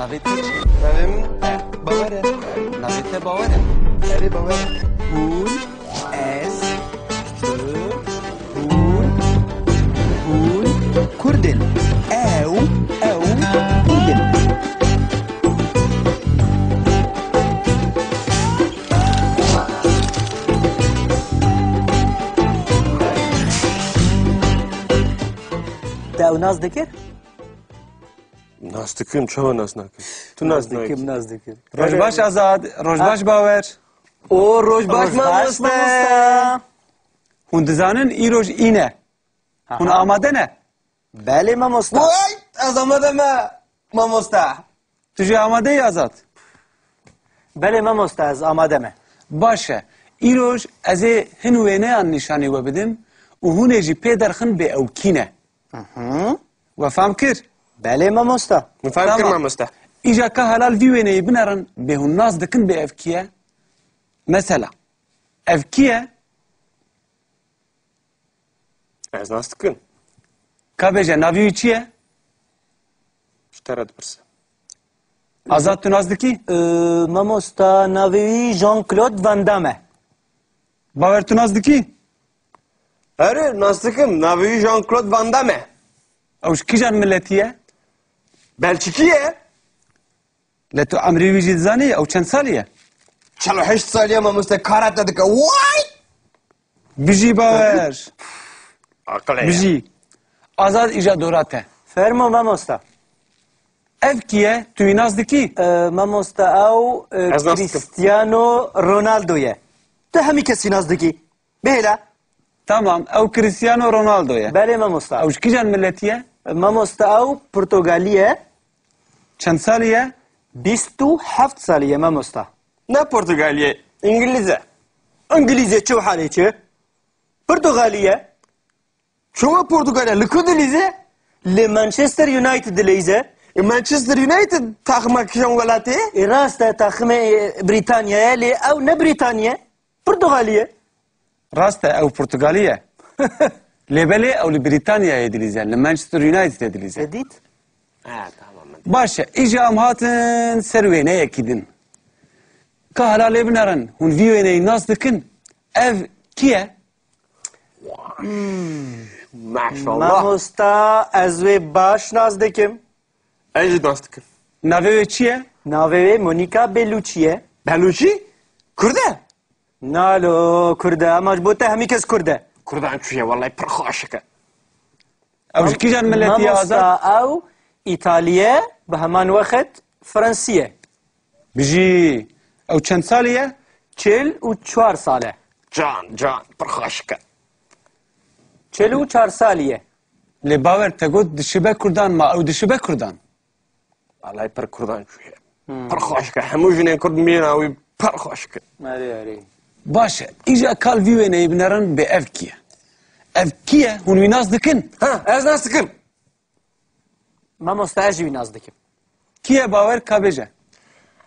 Navê te çi? Navê min Bawer e. Navê te bawer e? Erê Bawer e. Hûn, ez, tu, hûn, Kurdin. Ew, Kurdin. Te ew naz dikir? Nas dikim, çawa nas nakim. Tu nas nakim. Dikim naz dikir. Rojbaş Azad, Rojbaş Bawer. O rojbaş mamoste. Hûn dizanin îroj îne. Hûn amade ne? Belê mamosta. Vay! Ez amade me mamoste. Tu jî amadeyî Azad? Belê mamosta ez amade me. Baş e. Îroj ez ê hin wêneyan nîşanî we bidim û hûn ê jî pê derxin bê ewkîne. We fehm kir? Belê mamosta. Min fehm kir Tamam. mamoste. İja ka helal vî wêneyî binerin bê hûn nas dikin bê ev kî ye? Mesela, ev kî ye? Ez nas dikim. Ka bêje navî wî çi ye? Ji te re dipirse. Azad tu nas dikî? Mamosta navê wî Jean-Claude Van Damme e. Bawer tu nas dikî? Erê nas dikim. Navê wî Jean-Claude Van Damme e. Ew ji kîjan milletî ye? Belçîkî ye. Le tu emrî wî jî dizanî ew çend salî ye? 48 saliye mamoste karate dike. Vay! Bijî Bawer. Akıl ye. Bijî. Azad îja dora te. Fermo mamosta. Ev kî ye? Tu wî nas dikî? Mamosta ew Ez nas dikim. Cristiano Ronaldo ye. Tu hemî kesî naz dikî. Bêhla. Tamam, ew Cristiano Ronaldo ye. Belê mamosta. Ew ji kîjan milletî ye? Mamosta ew Portugalî ye. Çend salî ye? 27 salî ye mamosta. Ne Portugalye? İngilizce. İngilîzce çi halê çi? Portugalî ye. Çuva Portugalya? Lıkı dilize? Li Manchester United dileyze. Manchester United takma kişan velatı. Rast e taxime Britanya'ya li ew ne Britanya? Portugalî ye. Rast e ew Portugalî ye. Lêbelê ew li Brîtanyayê dilîze, li Manchester Unitedê dilîze. Edit. Ha tamam. Baş e, îja em hatin ser wêneyekî din. Ka helalê binerin, hûn vî wêneyî nas dikin. Ev kî ye? Maşallah. Mamosta ez wê baş naz dikim. Eci nastıkım. Navê wê çi ye? Navê wê Monica Bellucci ye. Beluci? Kurde? Nalo Kurde ama ji bo te hemî kes Kurde. Kurdan çuya vallahi pır xaşık. Ew ji kîjan milletî ye Azad? Mamosta ew İtalye bi heman wexet Fransî ye. Bijî. Ew çend salî ye? 44 sal e. Can pır xaşık. 44 salî ye. Lê bawer te got dişibe Kurdan ma ew dişibe Kurdan. Vallahi pır kurdan çuya. Pır xaşık. Hemû jinên Kurd mîna wî pır xaşık. Erê. Baş e, îja kal vî wêneyî binerin bê ev kî ye? Ev kî ye? Hûn wî nas dikin? Ha ez nastıkım. Mamosta ez jî wî naz dikim. Kî ye bawer ka bêje?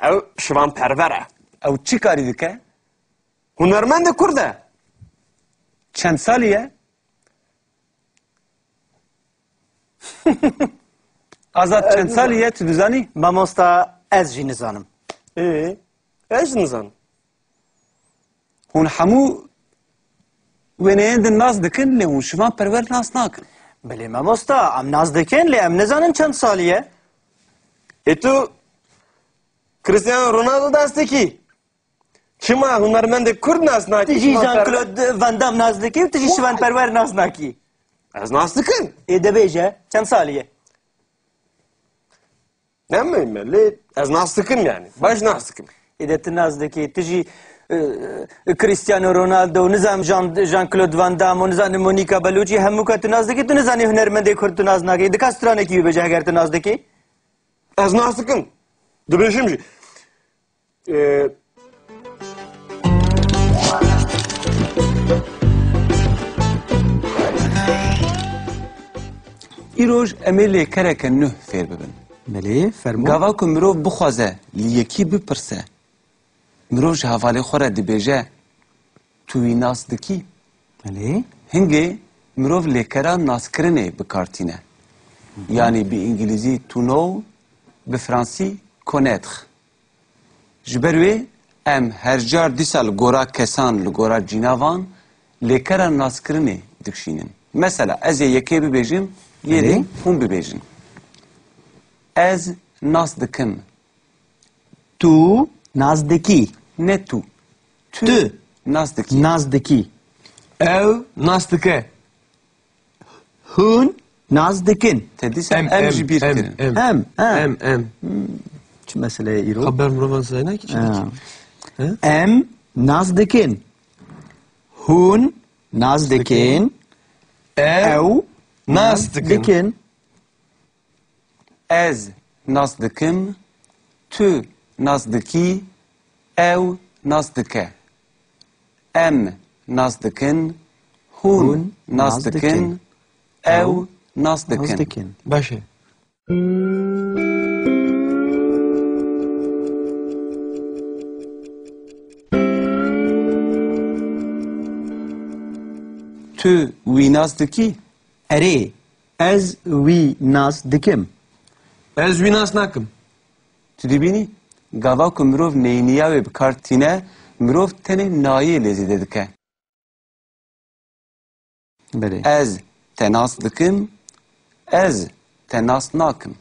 Ev şivan pervere. Ew çi karî dike? Hunermend Kurde. Çend salî ye? Azad çend salî ye tu dizanî? Mamosta ez jî nizanim. Ez nizan. Hûn hemû wêneyên din nas dikin lê hûn şivan perwer nas nakin. Bilê mamosta em naz dikin lê em nizanin çend salî ye. Tu Cristiano Ronaldo dasteki. Çima hunermend Kurd nas naki. Tu jî Jean-Claude Van Damme naz dikî û tu jî şivan perwer naz nakî. Ez nastıkım. Dibêje çend salî ye. Ne miyim ben? Ez nastıkım yani. Baş nastıkım. De tu naz dikî tu jî Cristiano Ronaldo nizam Jean-Claude Van Damme û nizanim Monica Bellucci hemû ka tu naz dikî tu nizanî hunermendê Kurd tu naz nakî. Dikas stranekî wî bêje heger tu naz dikî? Ez nastıkım. Dibêjim jî. Îroj em ê lêkereke nû fêr bibin. Bilê fermo. Gava ku mirov bixwaze li yekî bipirse, mirov ji hevalê xwe re dibêje tu wî nas dikî? Bilê. Hingê mirov lêkera naskirinê bikartîne. Yani bi İngilîzî to know bi Fransî connaître. Ji ber wê em her car dîsa li gora kesan li gora cînavan lêkera naskirinê dikşînin. Mesela ez ê yekê bibêjim, yerê hûn bibêjin. Ez nas dikim. Tu nazdeki. Ne tu. Tu Nas dikî. nazdeki. Ev nas dike. Hun nazdekin. Te dîsa em ji bîr kirin. Em. Ha. Em. Çi meseleye îro? Haber muravan sayına ki Ha. Em nazdekin. Hun nazdekin. Ew nas dikin. dikin. Ez nas dikim. Tu nas dikî. Ew nas dike. Em nas dikin. Hûn nas dikin. Ew nas dikin. Nazdekin. Başe. Tu wî nas dikî. Erê ez wî nazdikim. Ez wî nas nakim. Tu dibînî gava ku mirov neyniya wê bi kar tîne, mirov tenê nayê lê zêde dike. Belê. Ez te nas dikim, ez te nas nakim.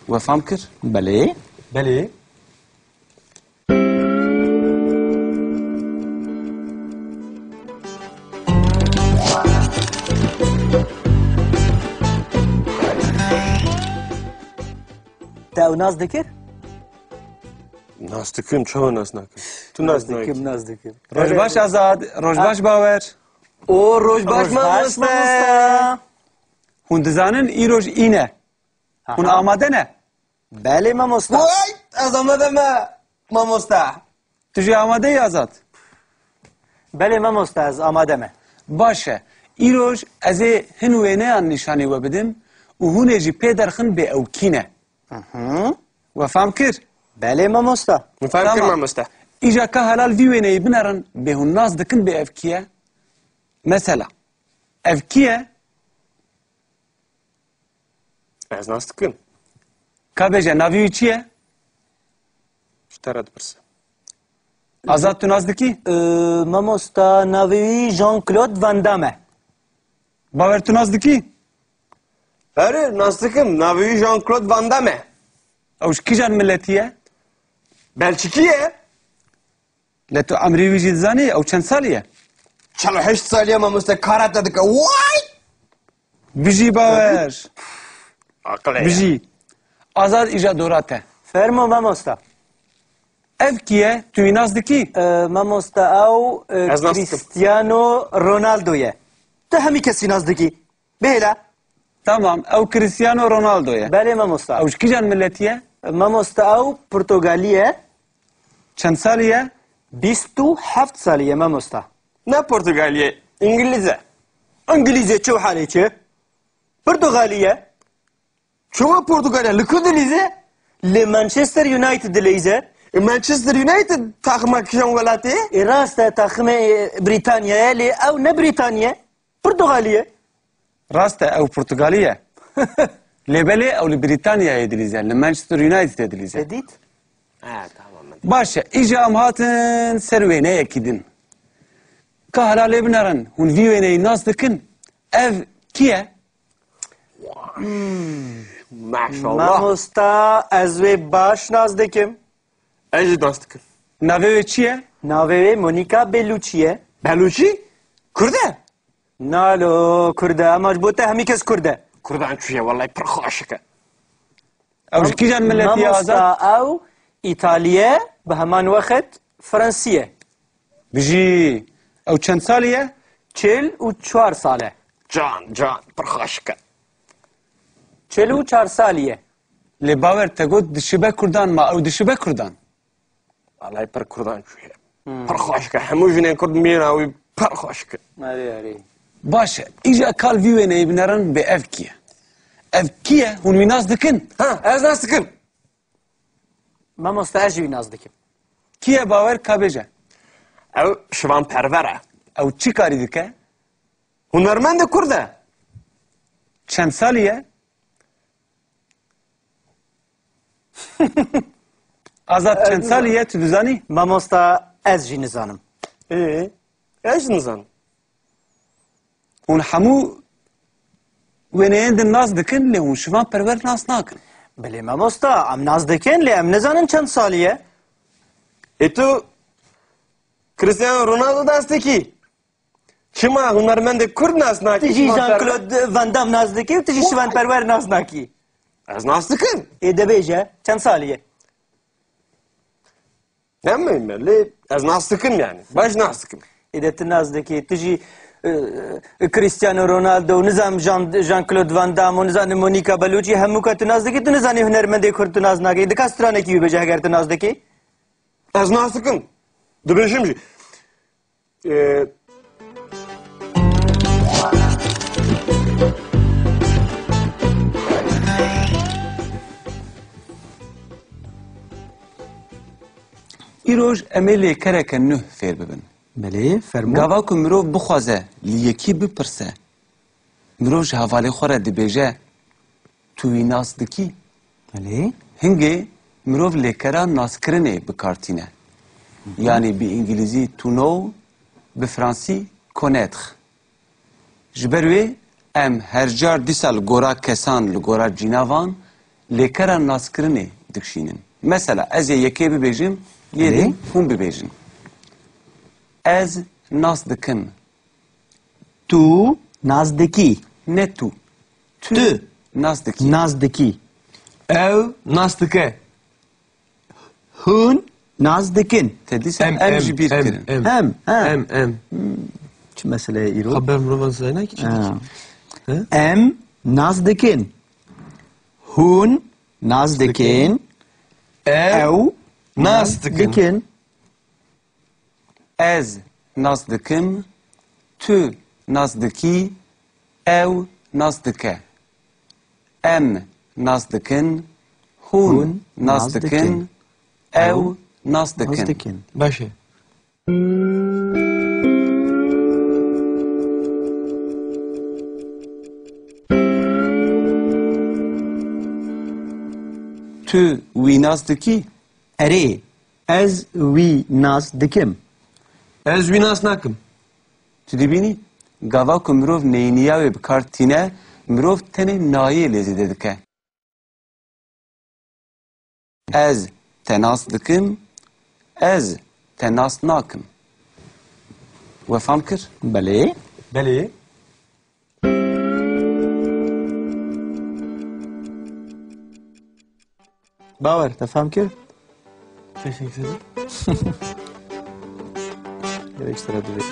We fam kir? Belê. Belê. Te ew naz dikir? Nas dikim, çoğu nas nakim. Tu nas nakim. Nazdikim. Rojbaş Azad, rojbaş bawer. O rojbaş mamosta. Hûn dizanin îroj îne. Hûn amade ne? Belê mamosta. Vay! Ez amademe. Mamosta. Tu jî amade yî Azad? Belê mamosta ez amade me. Baş e. Îroj ez ê hin wêneyan nîşanî we bidim û hûn ê jî pê derxin bê ewkîne. We fam kir? Belê mamosta. Mufakir Tamam. mamosta. İja ka helal vî wêneyê binerin bê hûn nas dikin bê evkiye. Mesela evkiye Ez nas dikim. ka bêje navî wî çi ye? Ştara dipirse. Azad tu nas dikî? Mamosta navê wî Jean-Claude Van Damme. Bawer tu nas dikî? Eri nas dikim. Navi Jean-Claude Van Damme. Ew ji kîjan milletî ye? Belçikiye. Lê tu emirî wî jî dizanî ew çend salî ye? 48 saliye mamosta karate dike. Vay! Bijî bawer. Akıl ya. Bijî. Azad îja dora te. Fermo mamosta. Evkiye tu wî nas dikî? Mamosta ew Ez naz dikim. Cristiano Ronaldo ye. Tu hemî kesî naz dikî. Bêla. Tamam ew Cristiano Ronaldo ye. Belê mamosta. Ew ji kîjan milletî ye? Mamosta ew Portugalî ye. Çend salî ye? 27 salî ye mamosta. Ne Portugalye? İngilizce. İngilîzce çi halê çi? Portugalî ye. Çoğu Portugalya. Lıkı dilize. Li Manchester United dileyze. Manchester United takma kişan velatı. Rast e taxme Britanya'ya li ew ne Britanya? Portugalî ye. Rast e ew Portugalî ye. Lêbelê ew li Brîtanyayê dilîze, li Manchester Unitedê dilîze. Edit. Ha tamam. Baş e, îja em hatin ser wêneyekî din. Ka helal lê binerin, hûn vî wêneyê nas dikin. Ev kî ye? Maşallah. Mamosta ez vê baş naz dikim. Eci dostum. Navê wê çi ye? Navê wê Monica Bellucci ye. Beluci? Kurde? Nalo Kurd e ama ji bo te hemî kes Kurd e. Kurdan çuya vallahi pır hoşike. Ew ji kîjan milletî ye Azad? Mamosta ew İtalî bi heman wexet Fransî ye. Bijî. Ew çend salî ye? 44 sal e. Can pır hoşike. 44 salî ye. Lê bawer te got dişibe Kurdan ma ew dişibe Kurdan. Vallahi pır kurdan çuya. Pır hoşike. Hemû jinen kurd mîna wî pır hoşike. Erê erê. Baş e, îja kal vî wêneyê binerin bê ev kî ye? Ev kî ye? Hûn wî nas dikin? Ha ez nastıkın. Mamosta ez jî wî naz dikim. Kî ye bawer ka bêje? Ev şivan pervere. Ew çi karî dike? Hunermend kurda. Çend salî ye? Azad çend saliye tu dizanî? Mamosta ez jî nizanim. Ez nizan. Hûn hemû wêneyên din naz dikin lê hûn şivan perwer nas nakin. Bilê mamosta em naz dikin lê em nizanin çend saliye. Tu Cristiano Ronaldo dastekî. Çima hunermendê Kurd nas nakî. Tu jî Jean-Claude Van Damme naz dikî û tu jî şivan perwer naz nakî. Ez nas dikim. Dibêje çend saliye. Nemeyim ben lê ez nas dikim yani. Baş nas dikim. De tu naz dikî tu jî Cristiano Ronaldo nizam Jean-Claude Van Damme û nizanim Monica Bellucci hemû ka tu naz dikî tu nizanî hunermendê Kurd tu naz nakî. Dikas stranekî wî bêje heger tu naz dikî? Ez nas dikim. Dibêjim jî. Îroj em ê lêkereke nû fêr bibin. Bilê fermû. Gava ku mirov bixwaze li yekî bipirse, mirov ji hevalê xwe re dibêje tu wî nas dikî? Bilê. Hingê mirov lêkera naskirinê bikartîne. Yani bi İngilîzî to know, bi Fransî connaître. Ji ber wê em her car dîsa li gora kesan li gora cînavan lêkera naskirinê dikşînin. Mesela ez ê yekê bibêjim, yê hûn bibêjin. Ez nas dikim. Tu naz dikî. Ne tu. Tu nas dikî. Naz dikî. Ew nas dike. Hûn naz dikin. Te dîsa em ji bîr kirin. Em. Em. Çi meseleye îro? Haber mırvan sayına ki. Em naz dikin. Hûn naz dikin. Ew nas dikin. Ez nas dikim. Tu nas dikî. Ew nas dike. Em nas dikin. Hûn nas dikin. Ew nas Naz dikin. dikin. Başı. Tu wî nas dikî? Erê ez wî naz dikim. Ez wî nas nakim. Tu dibînî gava ku mirov neyniya wê bikartîne, mirov tenê nayê lê zêde dike. Ez te nas dikim, ez te nas nakim. We fam kir? Bilê. Belê. Bawer te fem kir? Teşekkür ederim. Ekstra dibê.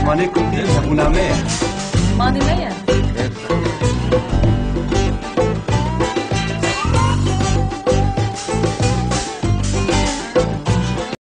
Mane kurdî hebûname ye. Mane ne ye?